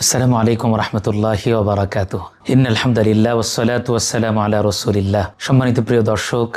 আসসালামু আলাইকুম রহমতুল্লাহি ওয়া বারাকাতুহু। ইন্নাল হামদুলিল্লাহ ওয়াসসালাতু ওয়াসসালামু আলা রাসূলিল্লাহ। সম্মানিত প্রিয় দর্শক,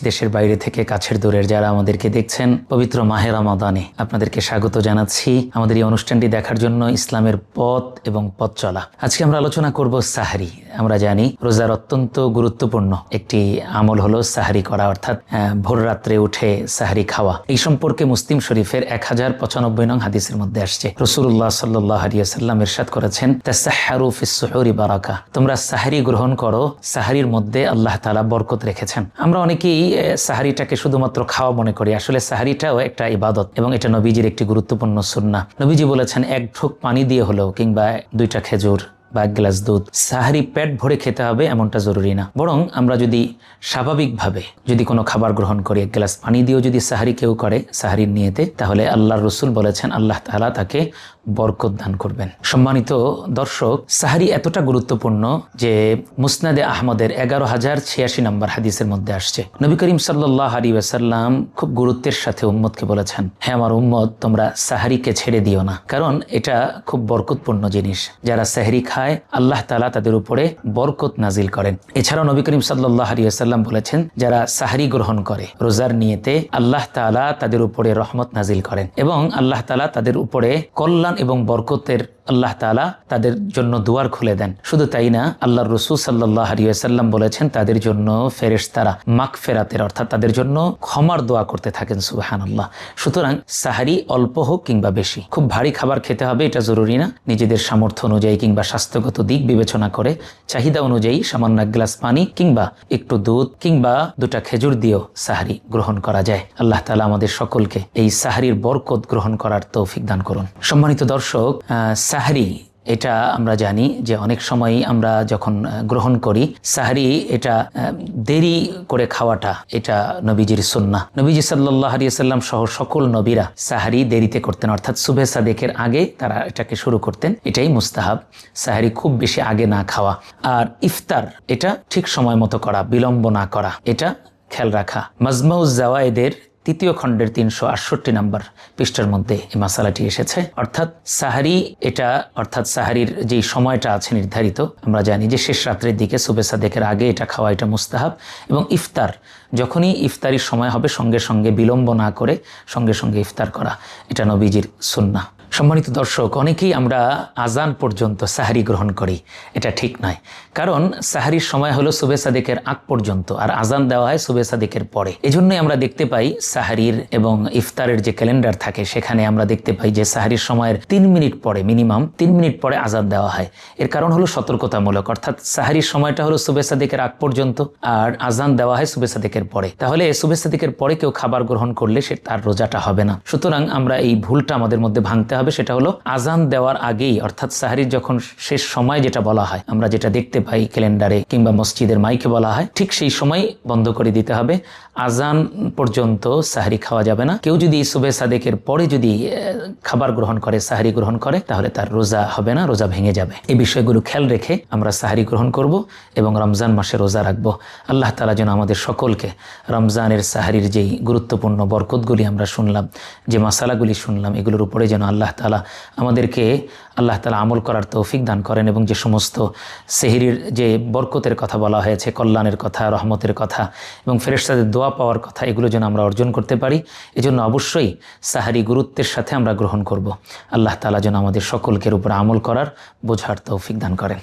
দেশের বাইরে থেকে কাছের দূরের যারা আমাদেরকে দেখছেন, পবিত্র মাহে রমাদানে আপনাদেরকে স্বাগত জানাচ্ছি আমাদের এই অনুষ্ঠানটি দেখার জন্য। ইসলামের পথ এবং পথ চলা। আজকে আমরা আলোচনা করব সাহরি। আমরা জানি রোজার অত্যন্ত গুরুত্বপূর্ণ একটি আমল হলো সাহরি করা, অর্থাৎ ভোর রাত্রে উঠে সাহরি খাওয়া। এই সম্পর্কে মুসলিম শরীফের 1095 নং হাদিসের মধ্যে আসছে, রাসূলুল্লাহ সাল্লাল্লাহু আলাইহি ওয়াসাল্লাম ইরশাদ করেছেন, তাসাহহারু ফিস সুহুরি বারাকা, তোমরা সাহরি গ্রহণ করো, সাহরির মধ্যে আল্লাহ তাআলা বরকত রেখেছেন। আমরা অনেকেই সাহরিটাকে শুধুমাত্র খাওয়া মনে করি, আসলে সাহরিটাও একটা ইবাদত এবং এটা নবীজির একটি গুরুত্বপূর্ণ সুন্নাহ। নবীজি বলেছেন, এক ঢোক পানি দিয়ে হলেও কিংবা 2টা খেজুর বা 1 গ্লাস দুধ, সাহরি পেট ভরে খেতে হবে এমনটা জরুরি না। বরং আমরা যদি স্বাভাবিকভাবে যদি কোনো খাবার গ্রহণ করি, 1 গ্লাস পানি দিয়েও যদি সাহরি কেউ করে সাহরির নিয়তে, তাহলে আল্লাহর রাসূল বলেছেন আল্লাহ তাআলা তাকে বরকত দান করবেন। সম্মানিত দর্শক, সাহরি এতটা গুরুত্বপূর্ণ যে মুসনাদে আহমদের 11,086 নম্বর হাদিসের মধ্যে আসছে, নবী করিম সাল্লাল্লাহু আলাইহি ওয়াসাল্লাম খুব গুরুত্বের সাথে উম্মতকে বলেছেন, হ্যাঁ আমার উম্মত, তোমরা সাহরিকে ছেড়ে দিও না, কারণ এটা খুব বরকতপূর্ণ জিনিস। যারা সাহরি খায় আল্লাহ তাআলা তাদের উপরে বরকত নাজিল করেন। এছাড়াও নবী করিম সাল্লাল্লাহু আলাইহি ওয়াসাল্লাম বলেছেন, যারা সাহরি গ্রহণ করে রোজার নিয়তে, আল্লাহ তাআলা তাদের উপরে রহমত নাজিল করেন এবং আল্লাহ তাআলা তাদের উপরে কল্যাণ এবং বরকতের আল্লাহ তাআলা তাদের জন্য দুয়ার খুলে দেন। শুধু তাই না, আল্লাহর রাসূল সাল্লাল্লাহু আলাইহি ওয়াসাল্লাম বলেছেন, তাদের জন্য ফেরেশতারা মাগফিরাতের অর্থাৎ তাদের জন্য ক্ষমার দোয়া করতে থাকেন। সুবহানাল্লাহ। সুতরাং সাহরি অল্প হোক কিংবা বেশি, খুব ভারী খাবার খেতে হবে এটা জরুরি না। নিজেদের সামর্থ্য অনুযায়ী কিংবা স্বাস্থ্যগত দিক বিবেচনা করে চাহিদা অনুযায়ী সামান্য 1 গ্লাস পানি কিংবা একটু দুধ কিংবা 2টা খেজুর দিয়েও সাহরি গ্রহণ করা যায়। আল্লাহ তাআলা আমাদের সকলকে এই সাহরির বরকত গ্রহণ করার তৌফিক দান করুন। সম্মানিত দর্শক, সাহরি এটা আমরা জানি যে অনেক সময় আমরা যখন গ্রহণ করি সাহরি, এটা দেরি করে খাওয়াটা এটা নবীজির সুন্নাহ। নবীজি সাল্লাল্লাহু আলাইহি ওয়াসাল্লাম সহ সকল নবীরা সাহরি দেরিতে করতেন, অর্থাৎ সুবহে সাদেকের আগে তারা এটাকে শুরু করতেন। এটাই মুস্তাহাব, সাহরি খুব বেশি আগে না খাওয়া। আর ইফতার এটা ঠিক সময় মতো করা, বিলম্ব না করা, এটা খেয়াল রাখা। মাজমাউজ জাওয়ায়েদের 3য় খণ্ডের 368 নম্বর পৃষ্ঠার মধ্যে এই মাসালাটি এসেছে। অর্থাৎ সাহারি এটা, অর্থাৎ সাহারির যে সময়টা আছে নির্ধারিত, আমরা জানি যে শেষ রাত্রের দিকে সুবহে সাদেকের আগে এটা খাওয়া, এটা মুস্তাহাব। এবং ইফতার, যখনই ইফতারির সময় হবে সঙ্গে সঙ্গে বিলম্ব না করে সঙ্গে সঙ্গে ইফতার করা, এটা নবীজির সুন্নাহ। সম্মানিত দর্শক, অনেকেই আমরা আজান পর্যন্ত সাহরি গ্রহণ করি, এটা ঠিক নয়। কারণ সাহরির সময় হলো সুবহে সাদেকের আগ পর্যন্ত, আর আজান দেওয়া হয় সুবহে সাদেকের পরে। এজন্যই আমরা দেখতে পাই সাহরির এবং ইফতারের যে ক্যালেন্ডার থাকে সেখানে আমরা দেখতে পাই যে সাহরির সময়ের 3 মিনিট পরে, মিনিমাম 3 মিনিট পরে আজান দেওয়া হয়। এর কারণ হলো সতর্কতামূলক, অর্থাৎ সাহরির সময়টা হলো সুবহে সাদেকের আগ পর্যন্ত আর আজান দেওয়া হয় সুবহে সাদেকের পরে। তাহলে সুবহে সাদেকের পরে কেউ খাবার গ্রহণ করলে সে তার রোজাটা হবে না। সুতরাং আমরা এই ভুলটা আমাদের মধ্যে ভাঙতে হবে, সেটা হলো আজান দেওয়ার আগেই, অর্থাৎ সাহরির যখন শেষ সময় যেটা বলা হয়, আমরা যেটা দেখতে পাই ক্যালেন্ডারে কিংবা মসজিদের মাইকে বলা হয়, ঠিক সেই সময় বন্ধ করে দিতে হবে। আজান পর্যন্ত সাহরি খাওয়া যাবে না। কেউ যদি সুবহে সাদেকের পরে যদি খাবার গ্রহণ করে, সাহরি গ্রহণ করে, তাহলে তার রোজা হবে না, রোজা ভেঙে যাবে। এই বিষয়গুলো খেয়াল রেখে আমরা সাহরি গ্রহণ করব এবং রমজান মাসে রোজা রাখবো। আল্লাহ তাআলা যেন আমাদের সকলকে রমজানের সাহরির যেই গুরুত্বপূর্ণ বরকতগুলি আমরা শুনলাম, যে মাসালাগুলি শুনলাম, এগুলোর উপরে যেন আল্লাহ তাআলা আমাদেরকে আমল করার তৌফিক দান করেন এবং যে সমস্ত সেহরির যে বরকতের কথা বলা হয়েছে, কল্যাণের কথা, রহমতের কথা এবং ফেরেশতাদের দোয়া পাওয়ার কথা, এগুলো যেন আমরা অর্জন করতে পারি। এজন্য অবশ্যই সাহরি গুরুত্বের সাথে আমরা গ্রহণ করব। আল্লাহ তাআলা যেন আমাদের সকলকে উপর আমল করার বোঝার তৌফিক দান করেন।